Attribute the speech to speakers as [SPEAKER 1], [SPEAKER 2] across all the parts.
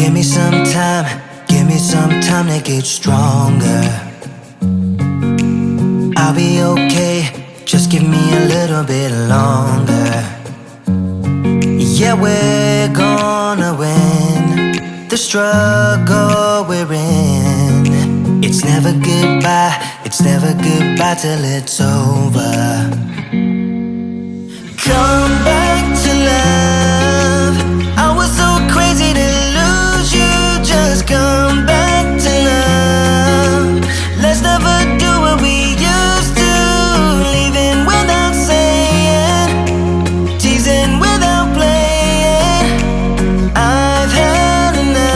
[SPEAKER 1] Give me some time to get stronger. I'll be okay, just give me a little bit longer. Yeah, we're gonna win the struggle we're in. It's never goodbye till it's over. Come back to love. I was so crazy to lose you. Just come back to love. Let's never do what we used to. Leaving without saying, teasing without playing. I've had enough.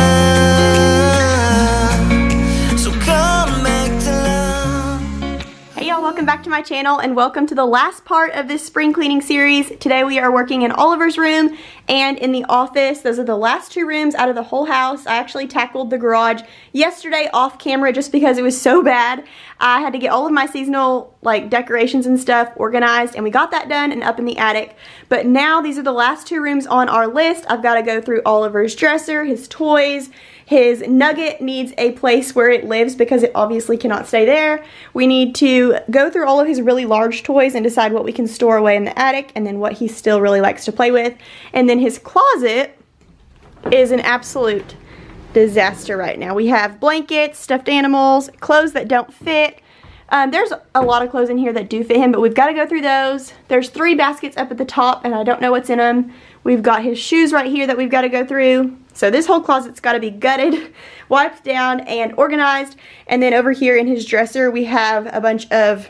[SPEAKER 1] So come back to love.
[SPEAKER 2] Hey y'all, welcome back to my channel and welcome to the last part of this spring cleaning series. Today we are working in Oliver's room and in the office. Those are the last two rooms out of the whole house. I actually tackled the garage yesterday off camera just because it was so bad. I had to get all of my seasonal decorations and stuff organized, and we got that done and up in the attic. But now these are the last two rooms on our list. I've got to go through Oliver's dresser, his toys. His Nugget needs a place where it lives because it obviously cannot stay there. We need to go through all of his really large toys and decide what we can store away in the attic and then what he still really likes to play with. And then his closet is an absolute disaster right now. We have blankets, stuffed animals, clothes that don't fit. There's a lot of clothes in here that do fit him, but we've got to go through those. There's 3 baskets up at the top and I don't know what's in them. We've got his shoes right here that we've got to go through. So this whole closet's got to be gutted, wiped down, and organized. And then over here in his dresser, we have a bunch of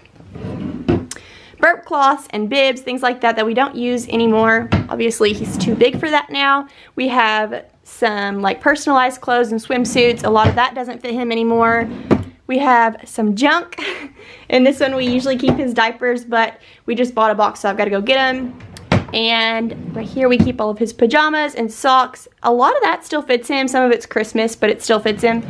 [SPEAKER 2] burp cloths and bibs, things like that we don't use anymore. Obviously, he's too big for that now. We have some personalized clothes and swimsuits. A lot of that doesn't fit him anymore. We have some junk. And this one, we usually keep his diapers, but we just bought a box, so I've got to go get them. And right here we keep all of his pajamas and socks. A lot of that still fits him. Some of it's Christmas, but it still fits him.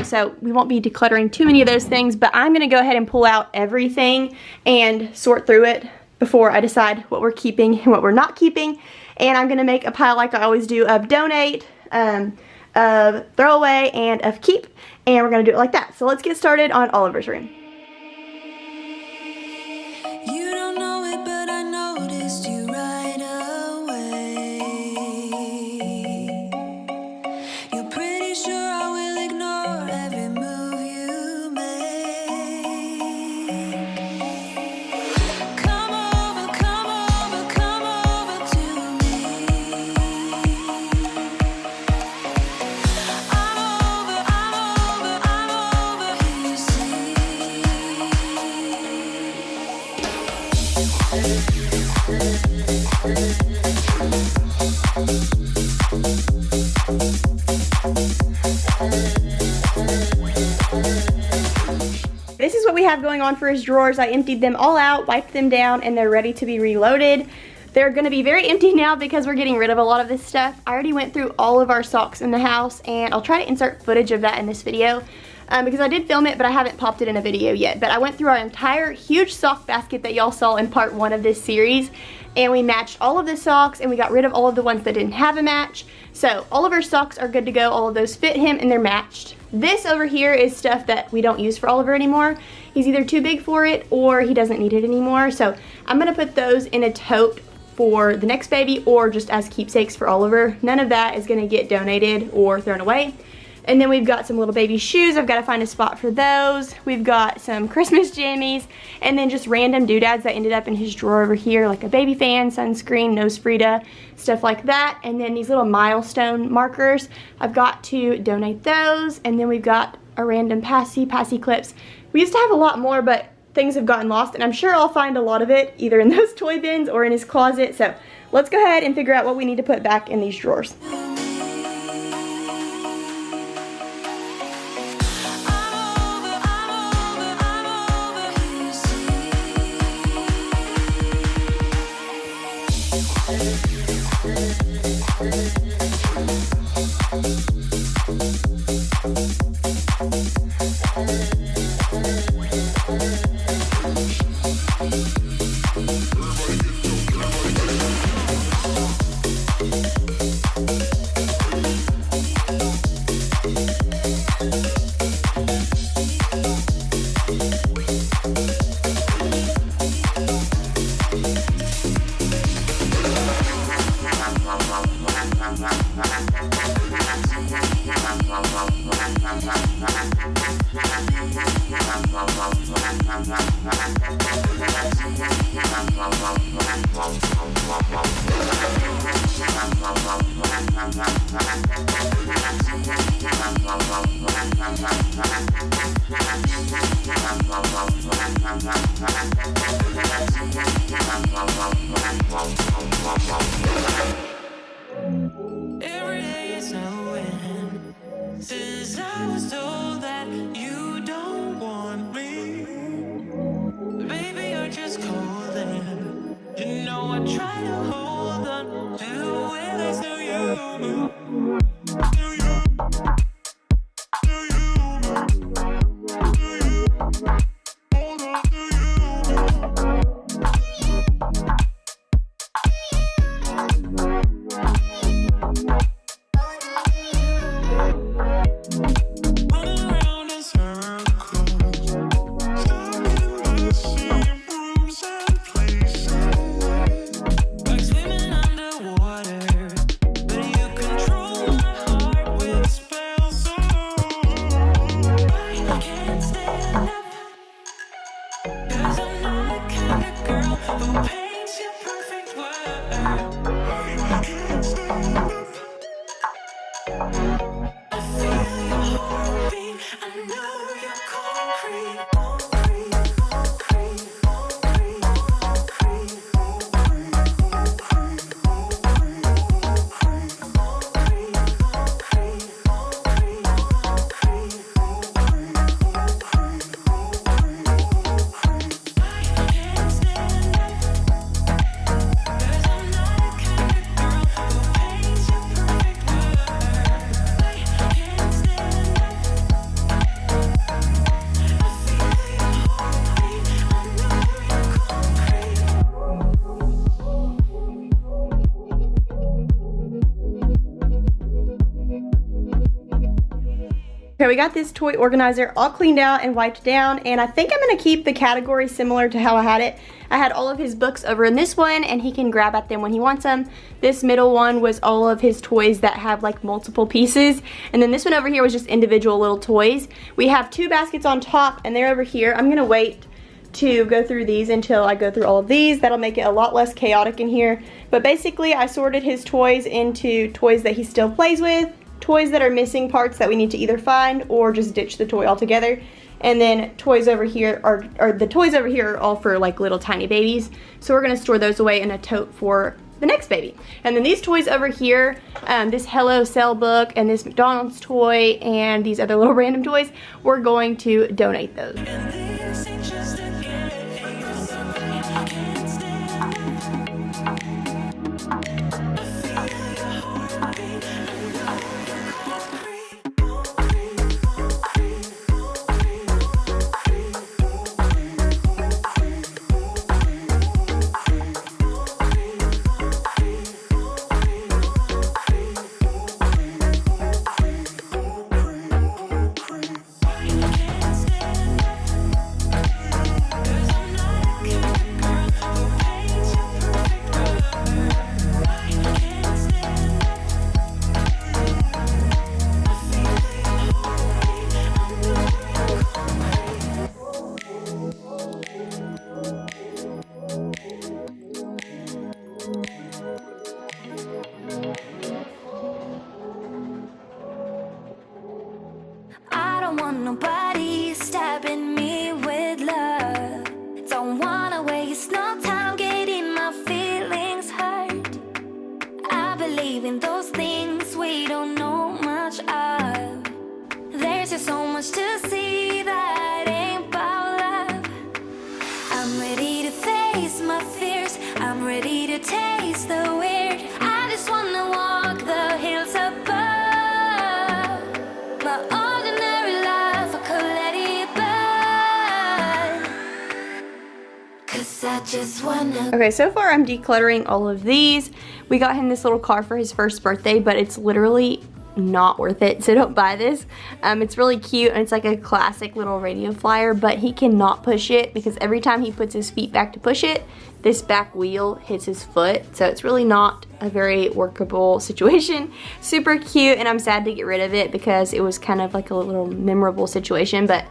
[SPEAKER 2] So we won't be decluttering too many of those things, but I'm going to go ahead and pull out everything and sort through it before I decide what we're keeping and what we're not keeping. And I'm going to make a pile like I always do of donate, of throw away, and of keep. And we're going to do it like that. So let's get started on Oliver's room.
[SPEAKER 1] You don't know it, but I noticed you right away. You're pretty sure I will ignore every move you make. Come over to me. I'm over here, see.
[SPEAKER 2] This is what we have going on for his drawers. I emptied them all out, wiped them down, and they're ready to be reloaded. They're going to be very empty now because we're getting rid of a lot of this stuff. I already went through all of our socks in the house, and I'll try to insert footage of that in this video because I did film it, but I haven't popped it in a video yet. But I went through our entire huge sock basket that y'all saw in part 1 of this series, and we matched all of the socks, and we got rid of all of the ones that didn't have a match. So all of our socks are good to go. All of those fit him, and they're matched. This over here is stuff that we don't use for Oliver anymore. He's either too big for it or he doesn't need it anymore. So I'm going to put those in a tote for the next baby or just as keepsakes for Oliver. None of that is going to get donated or thrown away. And then we've got some little baby shoes. I've got to find a spot for those. We've got some Christmas jammies and then just random doodads that ended up in his drawer over here, like a baby fan, sunscreen, nose Frida, stuff like that. And then these little milestone markers, I've got to donate those. And then we've got a random passy clips. We used to have a lot more, but things have gotten lost, and I'm sure I'll find a lot of it either in those toy bins or in his closet. So let's go ahead and figure out what we need to put back in these drawers.
[SPEAKER 1] Every day is a win. Since I was told that you don't want me, baby, you're just cold and you know I try to hold on to where there's no you.
[SPEAKER 2] Okay, we got this toy organizer all cleaned out and wiped down, and I think I'm gonna keep the category similar to how I had it. I had all of his books over in this one, and he can grab at them when he wants them. This middle one was all of his toys that have like multiple pieces, and then this one over here was just individual little toys. We have two baskets on top, and they're over here. I'm gonna wait to go through these until I go through all of these. That'll make it a lot less chaotic in here. But basically, I sorted his toys into toys that he still plays with, toys that are missing parts that we need to either find or just ditch the toy altogether. And then toys over here the toys over here are all for like little tiny babies. So we're gonna store those away in a tote for the next baby. And then these toys over here, this Hello Cell book and this McDonald's toy and these other little random toys, we're going to donate those.
[SPEAKER 3] Nobody stabbing me with love. Don't wanna waste no time getting my feelings hurt. I believe in those things we don't know much of. There's just so much to see that ain't about love. I'm ready to face my fears. I'm ready to taste the weird. I just wanna walk the hills above. My ordinary life, I could let it burn. 'Cause I just wanna.
[SPEAKER 2] Okay, so far I'm decluttering all of these. We got him this little car for his first birthday, but it's literally not worth it, so don't buy this. It's really cute, and it's like a classic little radio flyer, but he cannot push it because every time he puts his feet back to push it, this back wheel hits his foot, so it's really not a very workable situation. Super cute, and I'm sad to get rid of it because it was kind of like a little memorable situation, but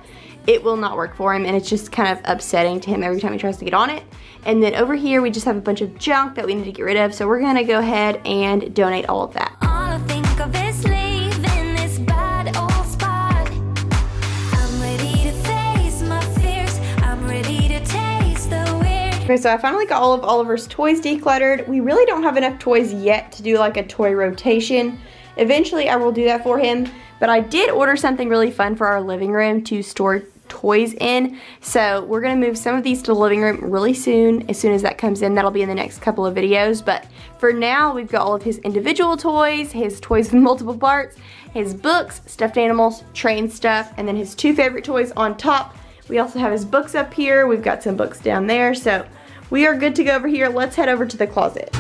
[SPEAKER 2] it will not work for him, and it's just kind of upsetting to him every time he tries to get on it. And then over here, we just have a bunch of junk that we need to get rid of, so we're gonna go ahead and donate all of that.
[SPEAKER 3] All I think of is leaving this bad old spot. I'm ready to face my fears. I'm ready to taste the weird.
[SPEAKER 2] Okay, so I finally got all of Oliver's toys decluttered. We really don't have enough toys yet to do like a toy rotation. Eventually, I will do that for him, but I did order something really fun for our living room to store toys in, so we're gonna move some of these to the living room really soon. As soon as that comes in, that'll be in the next couple of videos, but for now we've got all of his individual toys, his toys with multiple parts, his books, stuffed animals, train stuff, and then his 2 favorite toys on top. We also have his books up here. We've got some books down there, so we are good to go over here. Let's head over to the closet.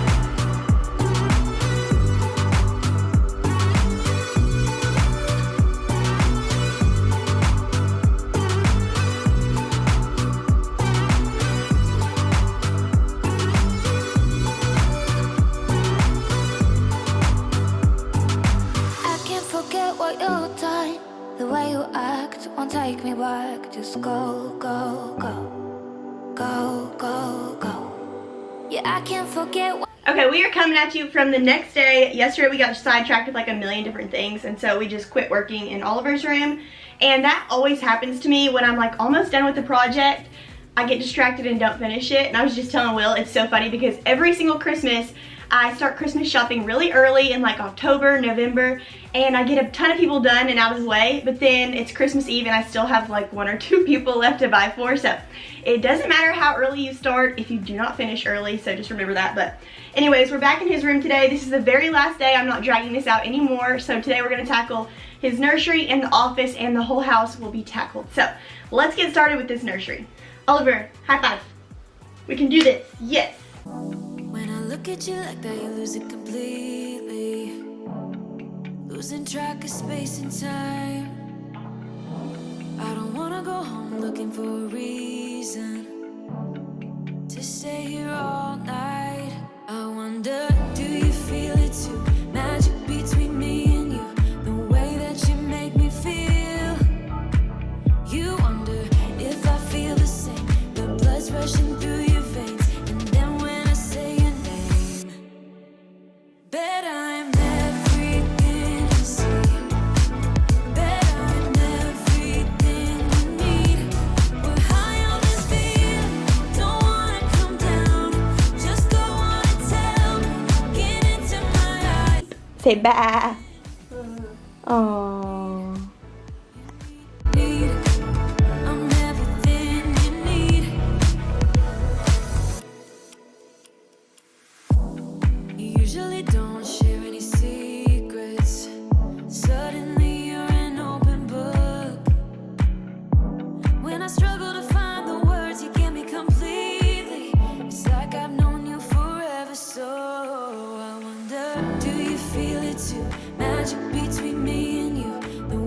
[SPEAKER 3] The way you act won't take me back. Just go, go, go. Go, go, go. Yeah, I can't forget what.
[SPEAKER 2] Okay, we are coming at you from the next day. Yesterday we got sidetracked with like a million different things, and so we just quit working in Oliver's room. And that always happens to me when I'm like almost done with the project. I get distracted and don't finish it. And I was just telling Will, it's so funny because every single Christmas I start Christmas shopping really early in like October, November, and I get a ton of people done and out of the way, but then it's Christmas Eve and I still have like 1 or 2 people left to buy for, so it doesn't matter how early you start if you do not finish early, so just remember that. But anyways, we're back in his room today. This is the very last day. I'm not dragging this out anymore, so today we're gonna tackle his nursery and the office, and the whole house will be tackled. So let's get started with this nursery. Oliver, high five. We can do this, yes.
[SPEAKER 3] Look at you like that, you lose it completely. Losing track of space and time. I don't wanna go home looking for a reason to stay here all night. I wonder, do you feel it too? Magic between me and you, the way that you make me feel. You wonder if I feel the same, the blood's rushing through your veins. Bet I'm everything you see. Bet I'm everything you need. We're high on this feeling, don't wanna come down. Just go on and tell me, get into my eyes.
[SPEAKER 2] Say bye. Aww.
[SPEAKER 3] I'm everything you need. You usually don't share any secrets. Suddenly you're an open book. When I struggle to find the words, you get me completely. It's like I've known you forever, so I wonder, do you feel it too? Magic between me and you, the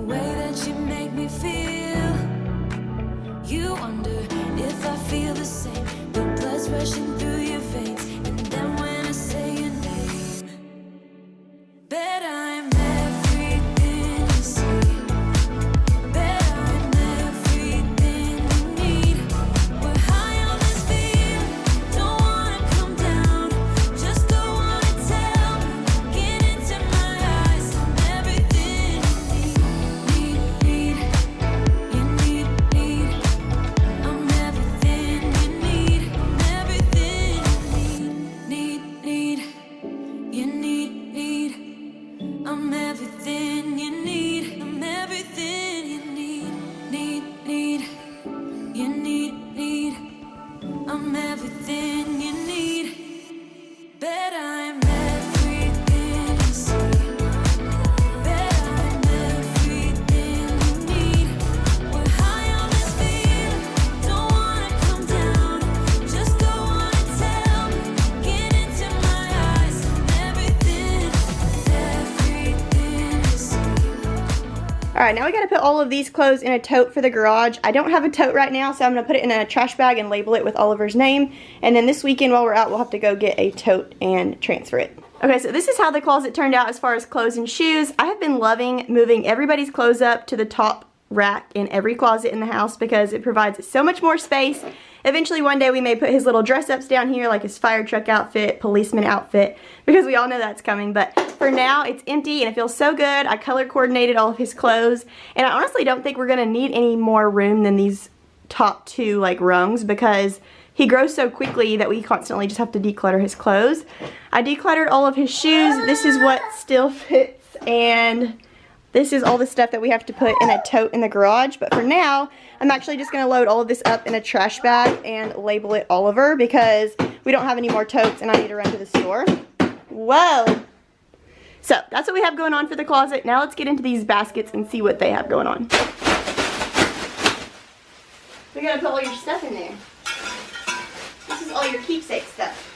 [SPEAKER 2] Alright, now we gotta put all of these clothes in a tote for the garage. I don't have a tote right now, so I'm gonna put it in a trash bag and label it with Oliver's name. And then this weekend while we're out, we'll have to go get a tote and transfer it. Okay, so this is how the closet turned out as far as clothes and shoes. I have been loving moving everybody's clothes up to the top rack in every closet in the house because it provides so much more space. Eventually one day we may put his little dress ups down here, like his fire truck outfit, policeman outfit, because we all know that's coming. But for now it's empty and it feels so good. I color coordinated all of his clothes, and I honestly don't think we're gonna need any more room than these top two like rungs because he grows so quickly that we constantly just have to declutter his clothes. I decluttered all of his shoes. This is what still fits, and this is all the stuff that we have to put in a tote in the garage. But for now, I'm actually just going to load all of this up in a trash bag and label it Oliver because we don't have any more totes and I need to run to the store. Whoa! So, that's what we have going on for the closet. Now let's get into these baskets and see what they have going on. We gotta put all your stuff in there. This is all your keepsake stuff.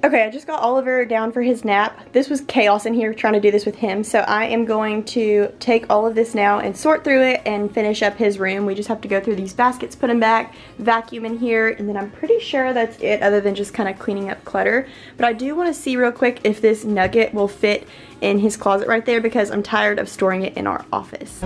[SPEAKER 2] Okay, I just got Oliver down for his nap. This was chaos in here trying to do this with him, so I am going to take all of this now and sort through it and finish up his room. We just have to go through these baskets, put them back, vacuum in here, and then I'm pretty sure that's it other than just kind of cleaning up clutter. But I do want to see real quick if this nugget will fit in his closet right there because I'm tired of storing it in our office.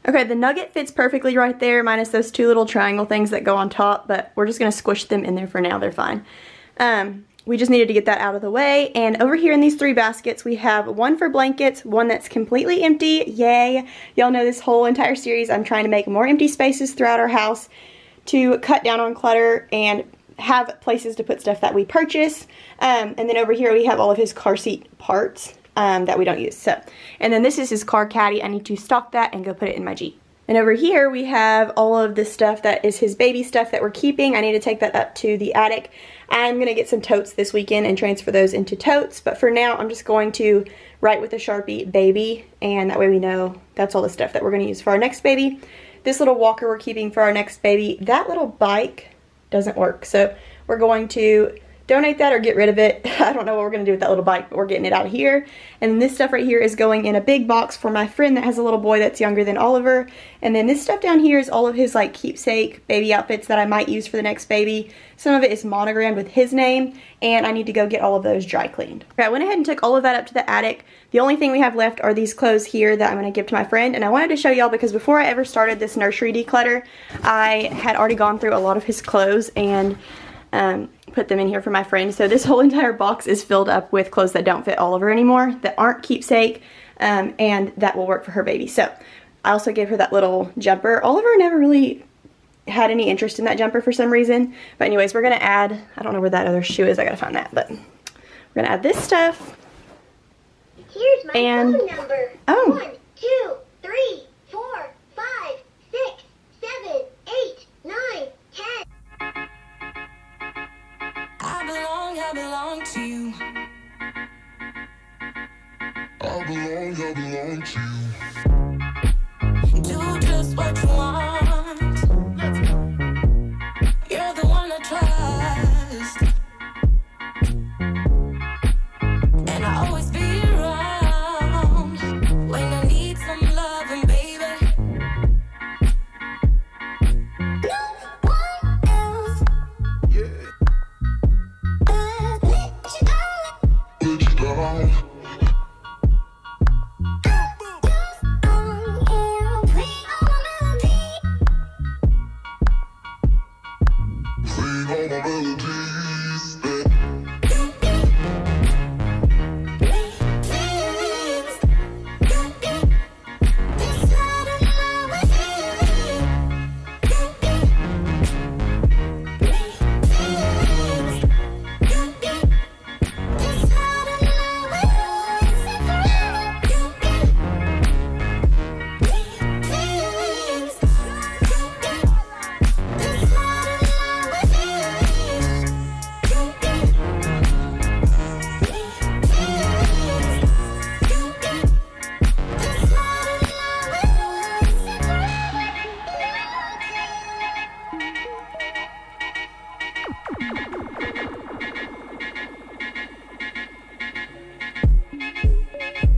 [SPEAKER 2] Okay, the nugget fits perfectly right there, minus those two little triangle things that go on top, but we're just going to squish them in there for now. They're fine. We just needed to get that out of the way. And over here in these three baskets, we have one for blankets, one that's completely empty. Yay! Y'all know this whole entire series, I'm trying to make more empty spaces throughout our house to cut down on clutter and have places to put stuff that we purchase. And then over here we have all of his car seat parts that we don't use. So, and then this is his car caddy. I need to stock that and go put it in my Jeep. And over here we have all of this stuff that is his baby stuff that we're keeping. I need to take that up to the attic. I'm going to get some totes this weekend and transfer those into totes. But for now, I'm just going to write with a Sharpie baby. And that way we know that's all the stuff that we're going to use for our next baby. This little walker we're keeping for our next baby. That little bike doesn't work. So we're going to donate that or get rid of it. I don't know what we're going to do with that little bike, but we're getting it out of here. And then this stuff right here is going in a big box for my friend that has a little boy that's younger than Oliver. And then this stuff down here is all of his like keepsake baby outfits that I might use for the next baby. Some of it is monogrammed with his name, and I need to go get all of those dry cleaned. Okay, I went ahead and took all of that up to the attic. The only thing we have left are these clothes here that I'm going to give to my friend. And I wanted to show y'all because before I ever started this nursery declutter, I had already gone through a lot of his clothes and put them in here for my friend. So this whole entire box is filled up with clothes that don't fit Oliver anymore, that aren't keepsake, and that will work for her baby. So I also gave her that little jumper. Oliver never really had any interest in that jumper for some reason. But anyways, we're going to add, I don't know where that other shoe is, I got to find that, but we're going to add this stuff.
[SPEAKER 4] Here's my phone number.
[SPEAKER 2] Oh.
[SPEAKER 4] 1, 2, 3, 4, 5, 6, 7, 8, 9, 10.
[SPEAKER 1] I belong to you. I belong to you. Do just what you want. You're the one I trust. And I always be around when I need some loving, baby. No one else. Yeah. Let you down.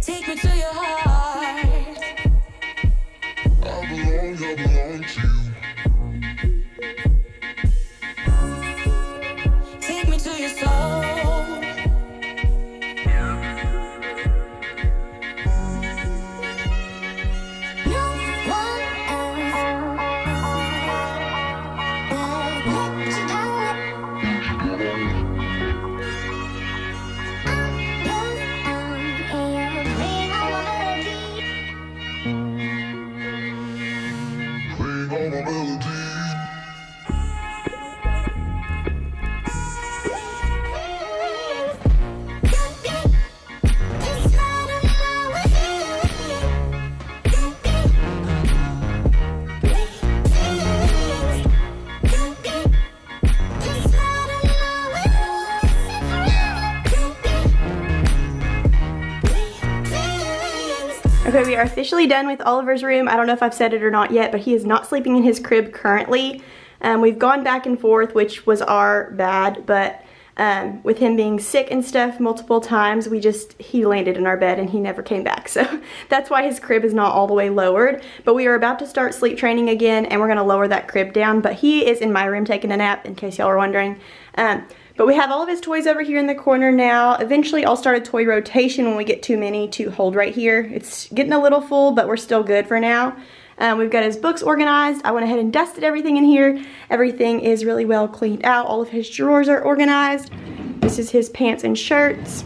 [SPEAKER 1] Take me to your heart. I belong to you. Take me to your soul.
[SPEAKER 2] Okay, we are officially done with Oliver's room. I don't know if I've said it or not yet, but he is not sleeping in his crib currently. We've gone back and forth, which was our bad, but with him being sick and stuff multiple times, he landed in our bed and he never came back. So that's why his crib is not all the way lowered. But we are about to start sleep training again, and we're going to lower that crib down. But he is in my room taking a nap, in case y'all are wondering. But we have all of his toys over here in the corner now. Eventually I'll start a toy rotation when we get too many to hold right here. It's getting a little full, but we're still good for now. We've got his books organized. I went ahead and dusted everything in here. Everything is really well cleaned out. All of his drawers are organized. This is his pants and shirts.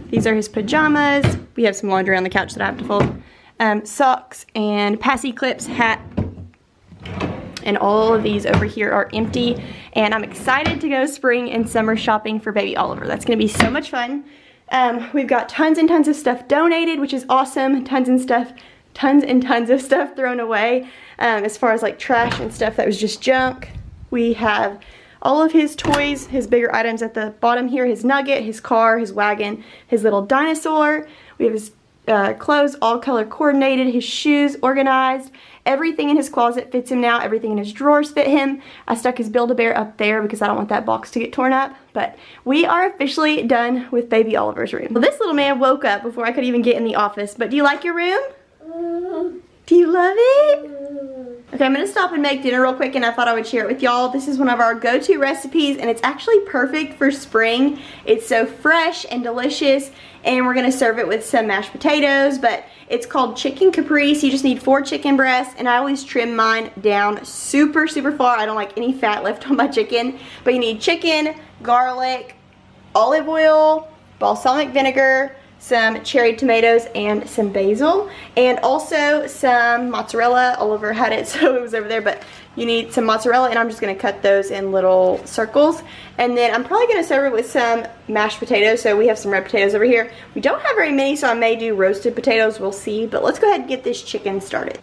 [SPEAKER 2] These are his pajamas. We have some laundry on the couch that I have to fold. Socks and passy clips, hat. And all of these over here are empty. And I'm excited to go spring and summer shopping for baby Oliver. That's gonna be so much fun. We've got tons and tons of stuff donated, which is awesome. Tons and stuff tons and tons of stuff thrown away as far as like trash and stuff that was just junk. We have all of his toys, his bigger items at the bottom here, his nugget, his car, his wagon, his little dinosaur. We have his clothes all color coordinated, his shoes organized. Everything in his closet fits him now. Everything in his drawers fit him. I stuck his Build-A-Bear up there because I don't want that box to get torn up. But we are officially done with baby Oliver's room. Well, this little man woke up before I could even get in the office. But do you like your room? Do you love it? Okay, I'm gonna stop and make dinner real quick, and I thought I would share it with y'all. This is one of our go-to recipes, and it's actually perfect for spring. It's so fresh and delicious, and we're gonna serve it with some mashed potatoes, but it's called chicken caprese. You just need 4 chicken breasts, and I always trim mine down super, super far. I don't like any fat left on my chicken, but you need chicken, garlic, olive oil, balsamic vinegar, some cherry tomatoes, and some basil, and also some mozzarella. Oliver had it, so it was over there, but you need some mozzarella, and I'm just gonna cut those in little circles. And then I'm probably gonna serve it with some mashed potatoes. So we have some red potatoes over here. We don't have very many, so I may do roasted potatoes, we'll see. But let's go ahead and get this chicken started.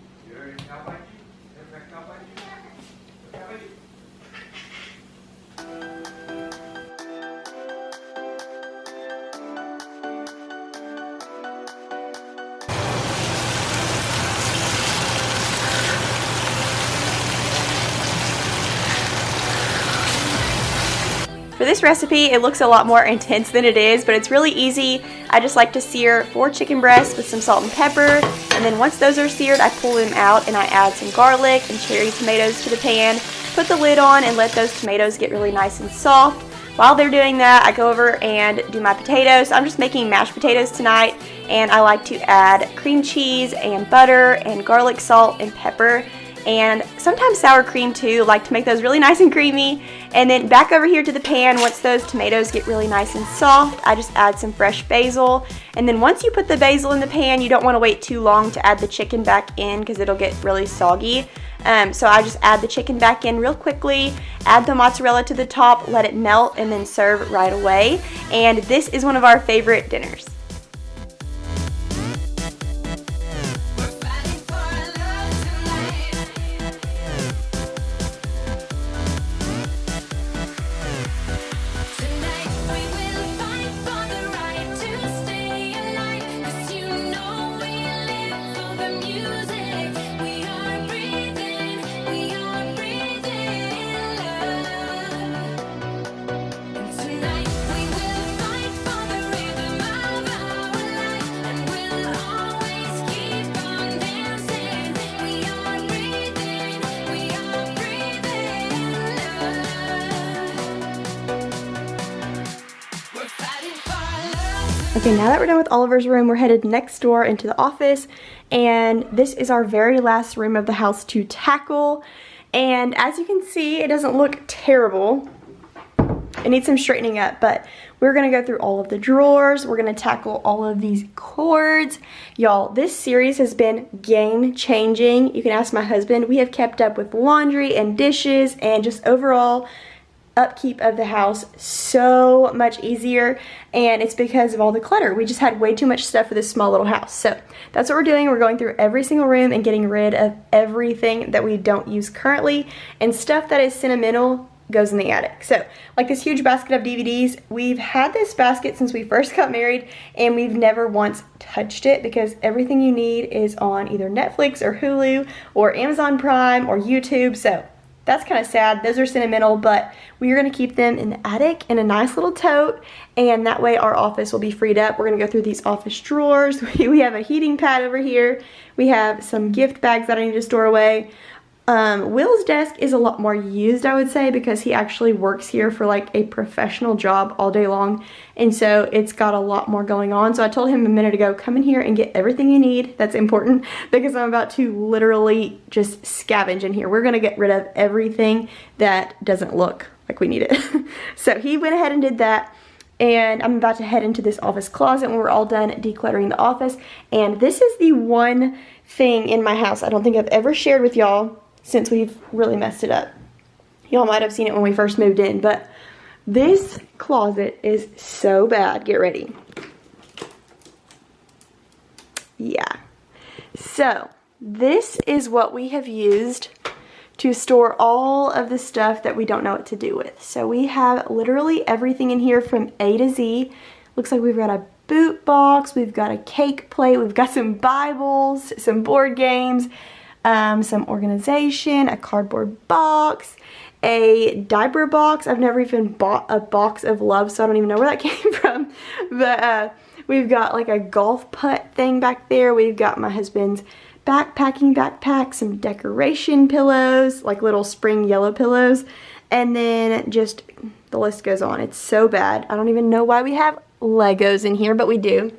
[SPEAKER 2] For this recipe, it looks a lot more intense than it is, but it's really easy. I just like to sear 4 chicken breasts with some salt and pepper, and then once those are seared, I pull them out and I add some garlic and cherry tomatoes to the pan, put the lid on, and let those tomatoes get really nice and soft. While they're doing that, I go over and do my potatoes. I'm just making mashed potatoes tonight, and I like to add cream cheese and butter and garlic, salt, and pepper, and sometimes sour cream too. Like to make those really nice and creamy. And then back over here to the pan, once those tomatoes get really nice and soft, I just add some fresh basil. And then once you put the basil in the pan, you don't want to wait too long to add the chicken back in because it'll get really soggy. So I just add the chicken back in real quickly, add the mozzarella to the top, let it melt, and then serve right away. And this is one of our favorite dinners. Okay, now that we're done with Oliver's room, we're headed next door into the office, and this is our very last room of the house to tackle. And as you can see, it doesn't look terrible. It needs some straightening up, but we're gonna go through all of the drawers. We're gonna tackle all of these cords. Y'all, this series has been game-changing. You can ask my husband. We have kept up with laundry and dishes and just overall upkeep of the house so much easier, and it's because of all the clutter. We just had way too much stuff for this small little house. So that's what we're doing. We're going through every single room and getting rid of everything that we don't use currently, and stuff that is sentimental goes in the attic. So like this huge basket of DVDs, we've had this basket since we first got married, and we've never once touched it because everything you need is on either Netflix or Hulu or Amazon Prime or YouTube. So that's kind of sad. Those are sentimental, but we are going to keep them in the attic in a nice little tote, and that way our office will be freed up. We're going to go through these office drawers. We have a heating pad over here. We have some gift bags that I need to store away. Will's desk is a lot more used, I would say, because he actually works here for like a professional job all day long, and so it's got a lot more going on. So I told him a minute ago, come in here and get everything you need. That's important because I'm about to literally just scavenge in here. We're gonna get rid of everything that doesn't look like we need it. So he went ahead and did that, and I'm about to head into this office closet when we're all done decluttering the office. And this is the one thing in my house I don't think I've ever shared with y'all since we've really messed it up. Y'all might have seen it when we first moved in, but this closet is so bad. Get ready. Yeah. So this is what we have used to store all of the stuff that we don't know what to do with. So we have literally everything in here from A to Z. Looks like we've got a boot box, we've got a cake plate, we've got some Bibles, some board games, some organization, a cardboard box, a diaper box. I've never even bought a box of love, so I don't even know where that came from. But we've got like a golf putt thing back there. We've got my husband's backpacking backpack, some decoration pillows, like little spring yellow pillows, and then just the list goes on. It's so bad. I don't even know why we have Legos in here, but we do.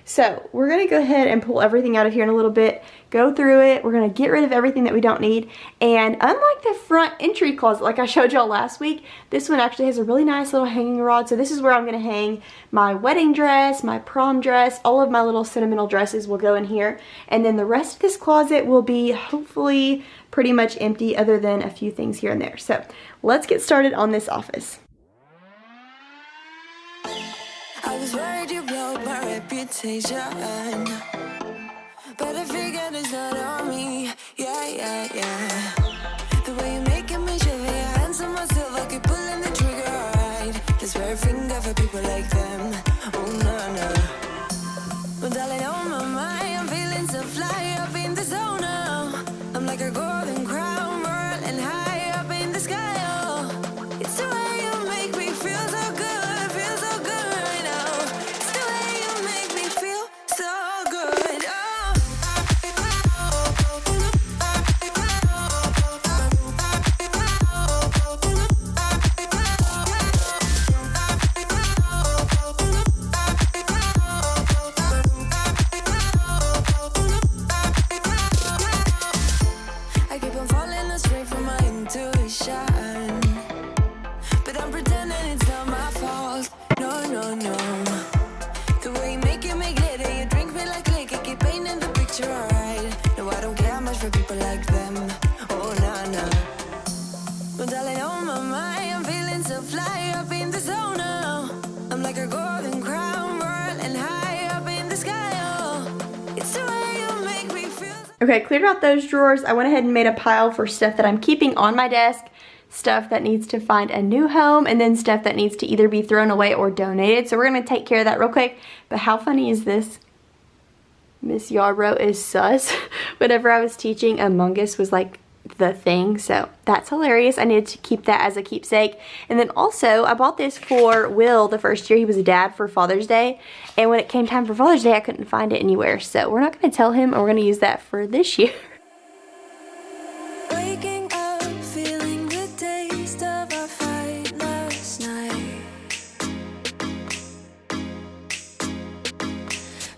[SPEAKER 2] So we're gonna go ahead and pull everything out of here in a little bit, go through it. We're gonna get rid of everything that we don't need. And unlike the front entry closet like I showed y'all last week, this one actually has a really nice little hanging rod. So this is where I'm gonna hang my wedding dress, my prom dress, all of my little sentimental dresses will go in here. And then the rest of this closet will be hopefully pretty much empty other than a few things here and there. So let's get started on this office.
[SPEAKER 5] I was worried you blow my reputation, but I figured it's not on me. Yeah. The way you're making me shiver, your hands on myself, I keep pulling the trigger. Alright, let's wear a finger for people like them. Oh no. Well, darling, on my mind, I'm feeling so fly up in the zone now. I'm like a golden crown, whirling high up in the sky. Oh, it's the way you make me feel so good.
[SPEAKER 2] Okay, cleared out those drawers. I went ahead and made a pile for stuff that I'm keeping on my desk, stuff that needs to find a new home, and then stuff that needs to either be thrown away or donated. So we're gonna take care of that real quick. But how funny is this? Miss Yarbrough is sus. Whenever I was teaching, Among Us was like the thing, so that's hilarious. I needed to keep that as a keepsake. And then also I bought this for Will the first year he was a dad for Father's Day, and when it came time for Father's Day I couldn't find it anywhere, so we're not going to tell him, and we're going to use that for this year.
[SPEAKER 5] Waking up feeling the taste of our fight last night,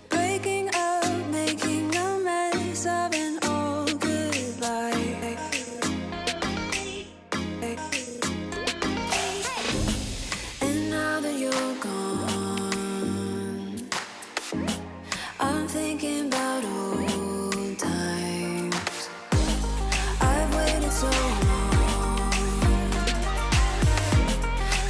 [SPEAKER 5] breaking up, making a mess of an old good life. And now that you're gone, I'm thinking about old times. I've waited so long.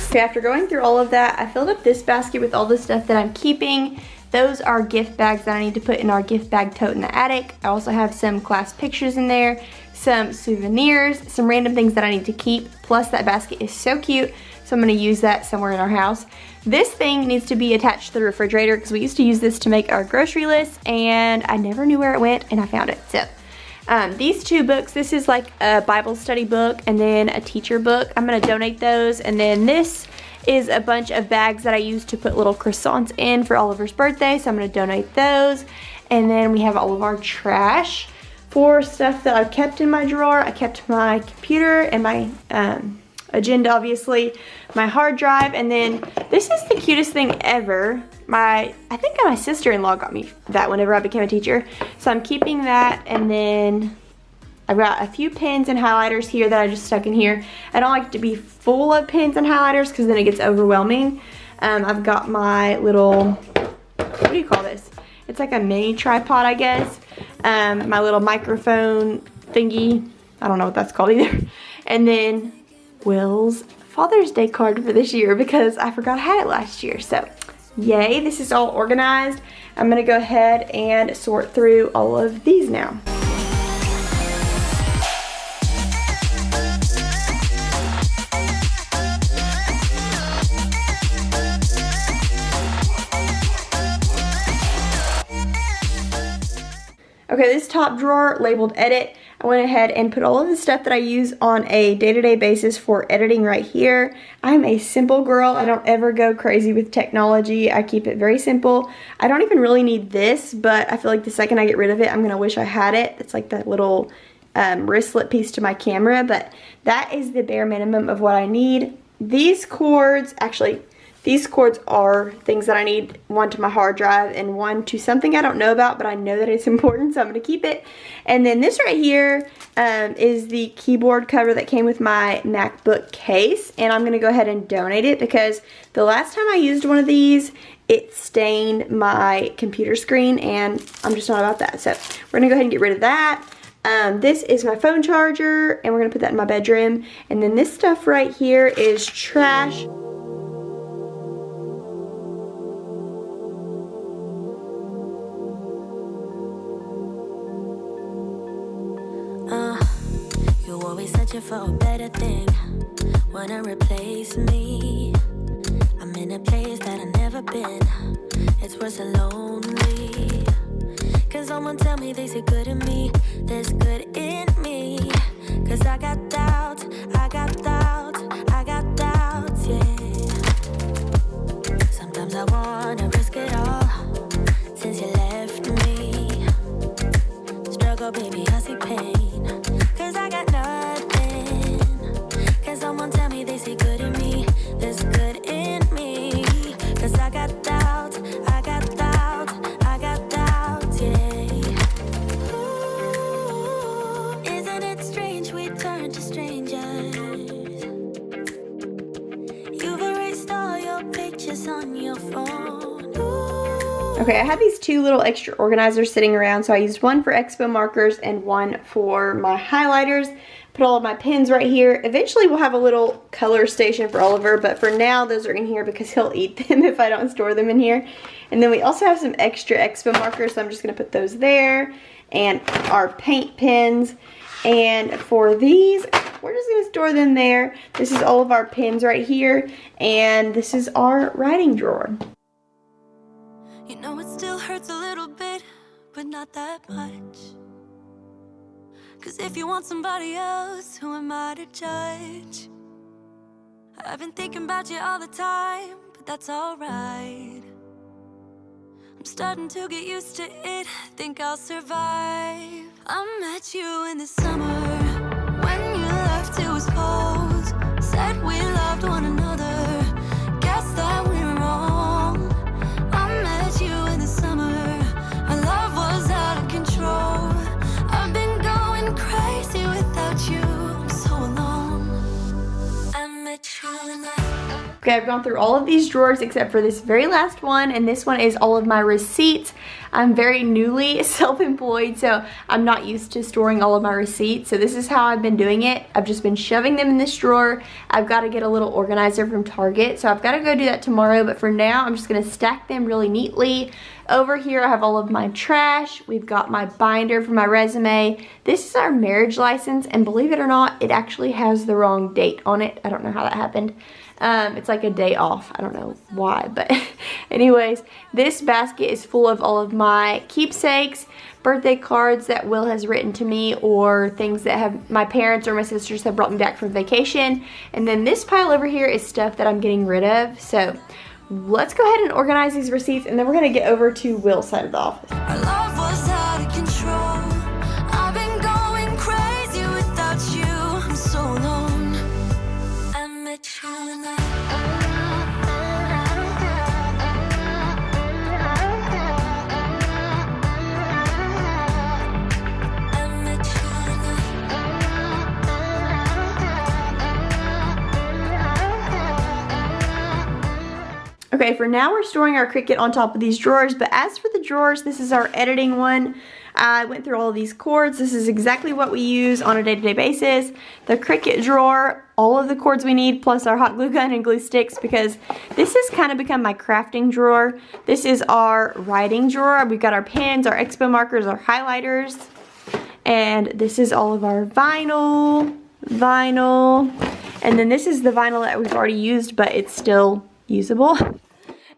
[SPEAKER 2] Okay, after going through all of that, I filled up this basket with all the stuff that I'm keeping. Those are gift bags that I need to put in our gift bag tote in the attic. I also have some class pictures in there, some souvenirs, some random things that I need to keep. Plus that basket is so cute, so I'm gonna use that somewhere in our house. This thing needs to be attached to the refrigerator because we used to use this to make our grocery list, and I never knew where it went, and I found it. So these two books, this is like a Bible study book and then a teacher book. I'm gonna donate those. And then this is a bunch of bags that I used to put little croissants in for Oliver's birthday, so I'm gonna donate those. And then we have all of our trash for stuff that I've kept in my drawer. I kept my computer and my agenda, obviously, my hard drive, and then this is the cutest thing ever. I think my sister-in-law got me that whenever I became a teacher, so I'm keeping that. And then I've got a few pens and highlighters here that I just stuck in here. I don't like it to be full of pens and highlighters because then it gets overwhelming. I've got my little, what do you call this? It's like a mini tripod, I guess. My little microphone thingy. I don't know what that's called either. And then Will's Father's Day card for this year because I forgot I had it last year. So Yay, this is all organized. I'm gonna go ahead and sort through all of these now. Okay, this top drawer labeled edit, I went ahead and put all of the stuff that I use on a day-to-day basis for editing right here. I'm a simple girl. I don't ever go crazy with technology. I keep it very simple. I don't even really need this, but I feel like the second I get rid of it, I'm gonna wish I had it. It's like that little wristlet piece to my camera, but that is the bare minimum of what I need. These cords, actually, these cords are things that I need, one to my hard drive and one to something I don't know about, but I know that it's important, so I'm going to keep it. And then this right here is the keyboard cover that came with my MacBook case, and I'm going to go ahead and donate it because the last time I used one of these, it stained my computer screen, and I'm just not about that. So we're going to go ahead and get rid of that. This is my phone charger, and we're going to put that in my bedroom. And then this stuff right here is trash.
[SPEAKER 3] You always searching for a better thing, wanna replace me. I'm in a place that I've never been, it's worse than lonely. Cause someone tell me they see good in me, there's good in me. Cause I got doubts, I got doubts, I got doubts, yeah. Sometimes I wanna risk it all, since you left me. Struggle, baby, I see pain. Cause I got nothing. Cause someone tell me they see good in me, there's good in me. Cause I got doubts, I got doubts, I got doubts, yeah. Ooh, isn't it strange we turn to strangers? You've erased all your pictures on your phone. Ooh.
[SPEAKER 2] Okay, I have these two little extra organizers sitting around, so I used one for expo markers and one for my highlighters. Put all of my pens right here. Eventually we'll have a little color station for Oliver, but for now those are in here because he'll eat them if I don't store them in here. And then we also have some extra expo markers, so I'm just gonna put those there. And our paint pens. And for these, we're just gonna store them there. This is all of our pens right here. And this is our writing drawer.
[SPEAKER 3] You know it still hurts a little bit, but not that much. Cause if you want somebody else, who am I to judge? I've been thinking about you all the time, but that's alright. I'm starting to get used to it, think I'll survive. I met you in the summer, when you left it was cold. Said we loved one another, guess that we were wrong. I met you in the summer, our love was out of control. I've been going crazy without you, I'm so alone. I met you in the...
[SPEAKER 2] Okay, I've gone through all of these drawers except for this very last one, and this one is all of my receipts. I'm very newly self-employed, so I'm not used to storing all of my receipts. So this is how I've been doing it. I've just been shoving them in this drawer. I've got to get a little organizer from Target, so I've got to go do that tomorrow. But for now, I'm just going to stack them really neatly. Over here, I have all of my trash. We've got my binder for my resume. This is our marriage license, and believe it or not, it actually has the wrong date on it. I don't know how that happened. It's like a day off. I don't know why, but anyways, this basket is full of all of my keepsakes, birthday cards that Will has written to me, or things that have my parents or my sisters have brought me back from vacation. And then this pile over here is stuff that I'm getting rid of. So let's go ahead and organize these receipts, and then we're gonna get over to Will's side of the office.
[SPEAKER 3] Our love was out of control. I've been going crazy without you, I'm so alone. I met you in the...
[SPEAKER 2] Okay, for now we're storing our Cricut on top of these drawers, but as for the drawers, this is our editing one. I went through all of these cords. This is exactly what we use on a day-to-day basis. The Cricut drawer, all of the cords we need, plus our hot glue gun and glue sticks, because this has kind of become my crafting drawer. This is our writing drawer. We've got our pens, our expo markers, our highlighters, and this is all of our vinyl, and then this is the vinyl that we've already used, but it's still usable.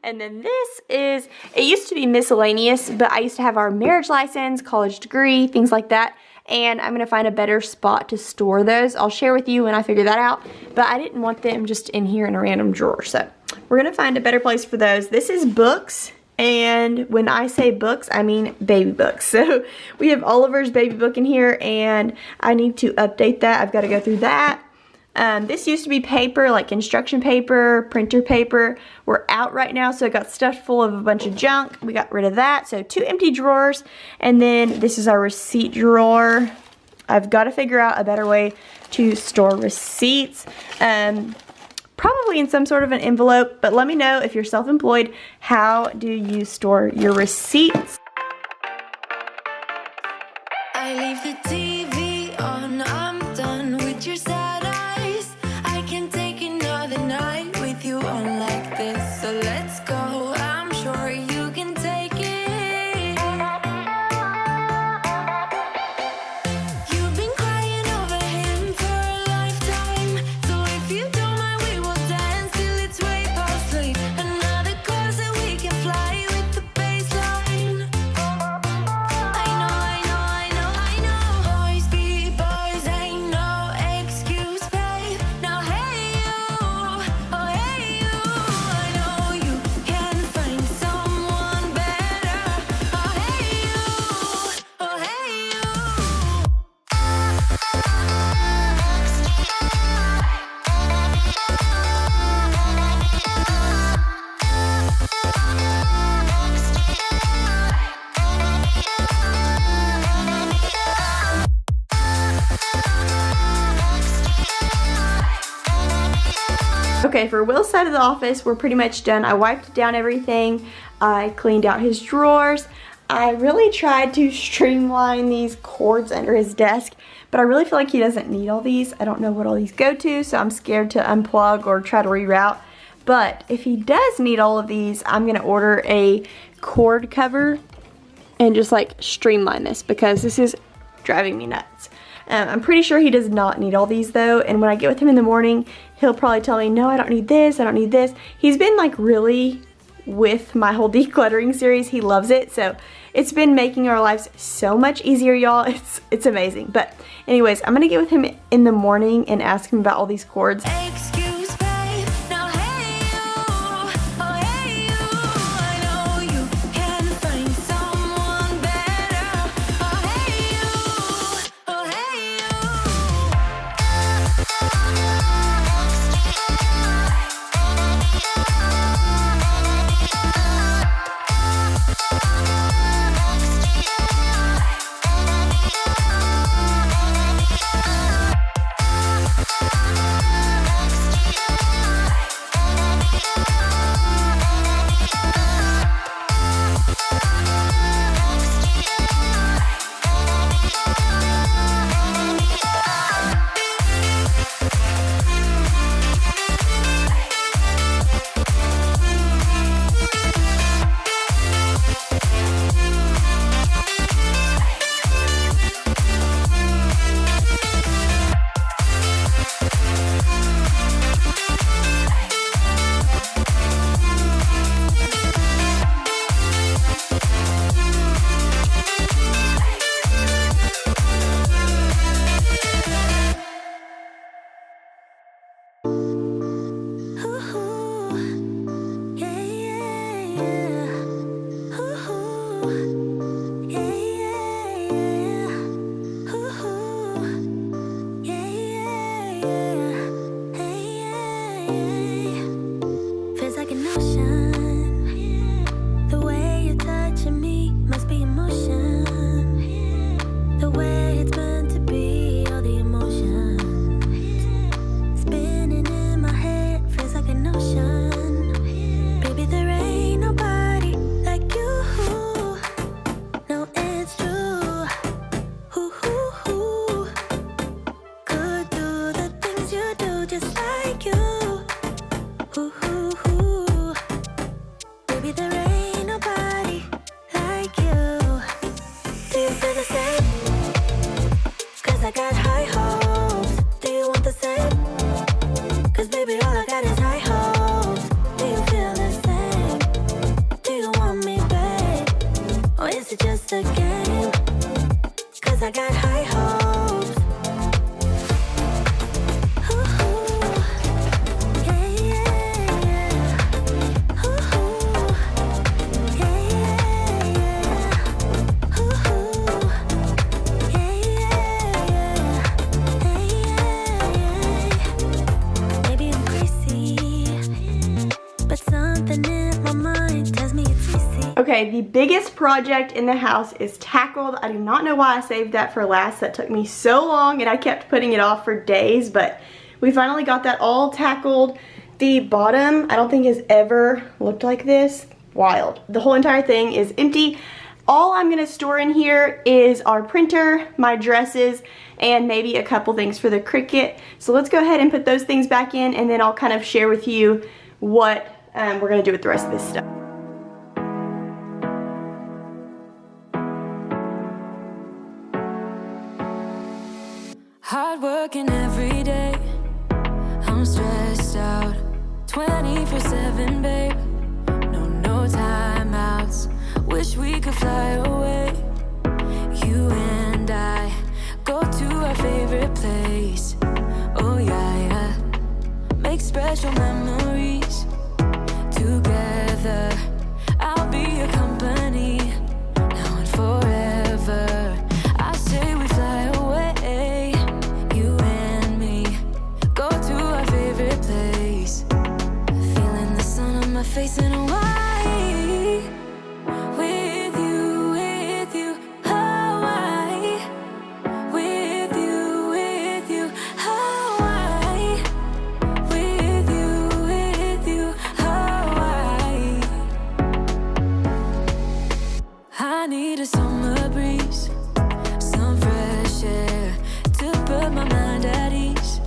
[SPEAKER 2] And then this is, it used to be miscellaneous, but I used to have our marriage license, college degree, things like that. And I'm going to find a better spot to store those. I'll share with you when I figure that out. But I didn't want them just in here in a random drawer. So we're going to find a better place for those. This is books. And when I say books, I mean baby books. So we have Oliver's baby book in here. And I need to update that. I've got to go through that. This used to be paper, like construction paper, printer paper. We're out right now, so it got stuffed full of a bunch of junk. We got rid of that, so 2 empty drawers. And then this is our receipt drawer. I've got to figure out a better way to store receipts. Probably in some sort of an envelope, but let me know if you're self-employed, how do you store your receipts?
[SPEAKER 5] I leave the TV on, I'm done with your sad eyes. I can take another night with you on like this. So let's go, I'm sure you can take it. You've been crying over him for a lifetime. So if you don't mind, we will dance till it's way past late. Another course that we can fly with the baseline. I know. Boys be boys, ain't no excuse, babe. Now hey you, oh hey you. I know you can find someone better. Oh hey you, oh hey you.
[SPEAKER 2] Okay, for Will's side of the office, we're pretty much done. I wiped down everything. I cleaned out his drawers. I really tried to streamline these cords under his desk, but I really feel like he doesn't need all these. I don't know what all these go to, so I'm scared to unplug or try to reroute. But if he does need all of these, I'm gonna order a cord cover and just like streamline this, because this is driving me nuts. I'm pretty sure he does not need all these though, and when I get with him in the morning, he'll probably tell me, no, I don't need this, I don't need this. He's been like really with my whole decluttering series. He loves it, so it's been making our lives so much easier, y'all. It's amazing. But anyways, I'm gonna get with him in the morning and ask him about all these cords.
[SPEAKER 5] Excuse, babe. Now hey you, oh hey you. I know you can find someone better. Oh hey you, oh hey you.
[SPEAKER 3] this is just a game, 'cause I got high hopes. Ooh, yeah, yeah, yeah. Ooh, yeah, yeah, yeah. Ooh, yeah, yeah, yeah. Maybe I'm crazy, but something in my mind tells me it's easy.
[SPEAKER 2] Okay, the biggest project in the house is tackled. I do not know why I saved that for last. That took me so long and I kept putting it off for days, but we finally got that all tackled. The bottom, I don't think has ever looked like this. Wild. The whole entire thing is empty. All I'm gonna store in here is our printer, my dresses, and maybe a couple things for the Cricut. So let's go ahead and put those things back in, and then I'll kind of share with you what we're gonna do with the rest of this stuff.
[SPEAKER 5] Hard working every day, I'm stressed out 24/7, babe. No timeouts, wish we could fly away. You and I go to our favorite place. Oh yeah, yeah. Make special memories together. I'll be your company now and forever. I say we fly away. You and me go to our favorite place. Feeling the sun on my face in Hawaii. With you, Hawaii. With you, Hawaii. With you, Hawaii. I need a summer breeze, some fresh air to put my mind at ease.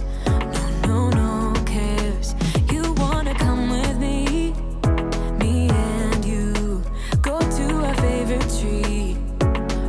[SPEAKER 5] No cares. You wanna come with me? Me and you go to our favorite tree.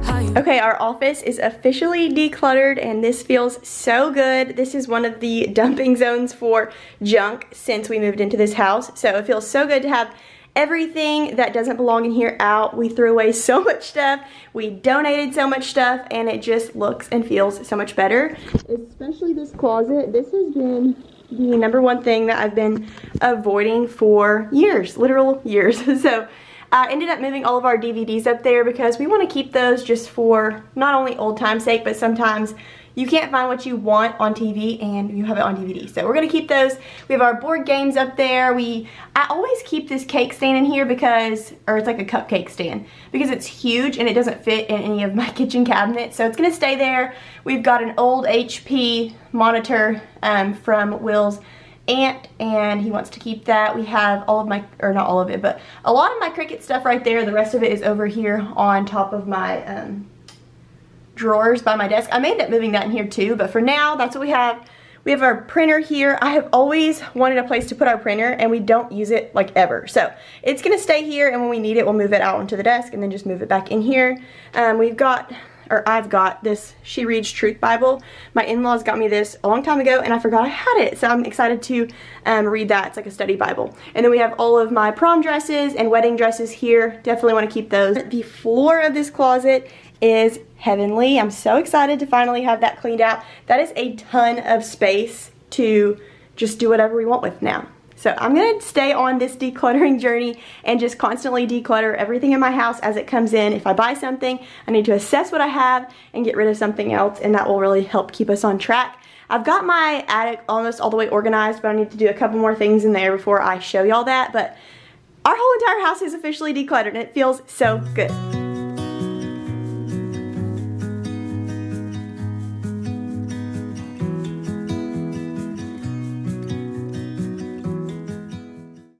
[SPEAKER 5] How you
[SPEAKER 2] Okay, our office is officially decluttered and this feels so good. This is one of the dumping zones for junk since we moved into this house. So it feels so good to have everything that doesn't belong in here out. We threw away so much stuff. We donated so much stuff and it just looks and feels so much better. Especially this closet. This has been the #1 thing that I've been avoiding for years, literal years. So I ended up moving all of our DVDs up there because we want to keep those just for not only old time's sake, but sometimes you can't find what you want on TV and you have it on DVD. So we're going to keep those. We have our board games up there. I always keep this cake stand in here because, or it's like a cupcake stand, because it's huge and it doesn't fit in any of my kitchen cabinets. So it's going to stay there. We've got an old HP monitor from Will's aunt and he wants to keep that. We have all of my, or not all of it, but a lot of my Cricut stuff right there. The rest of it is over here on top of my drawers by my desk. I may end up moving that in here too, but for now that's what we have. We have our printer here. I have always wanted a place to put our printer and we don't use it like ever. So it's gonna stay here and when we need it, we'll move it out onto the desk and then just move it back in here. I've got this She Reads Truth Bible. My in-laws got me this a long time ago and I forgot I had it. So I'm excited to read that. It's like a study Bible. And then we have all of my prom dresses and wedding dresses here. Definitely want to keep those. The floor of this closet is heavenly. I'm so excited to finally have that cleaned out. That is a ton of space to just do whatever we want with now. So I'm going to stay on this decluttering journey and just constantly declutter everything in my house as it comes in. If I buy something, I need to assess what I have and get rid of something else, and that will really help keep us on track. I've got my attic almost all the way organized, but I need to do a couple more things in there before I show y'all that. But our whole entire house is officially decluttered and it feels so good.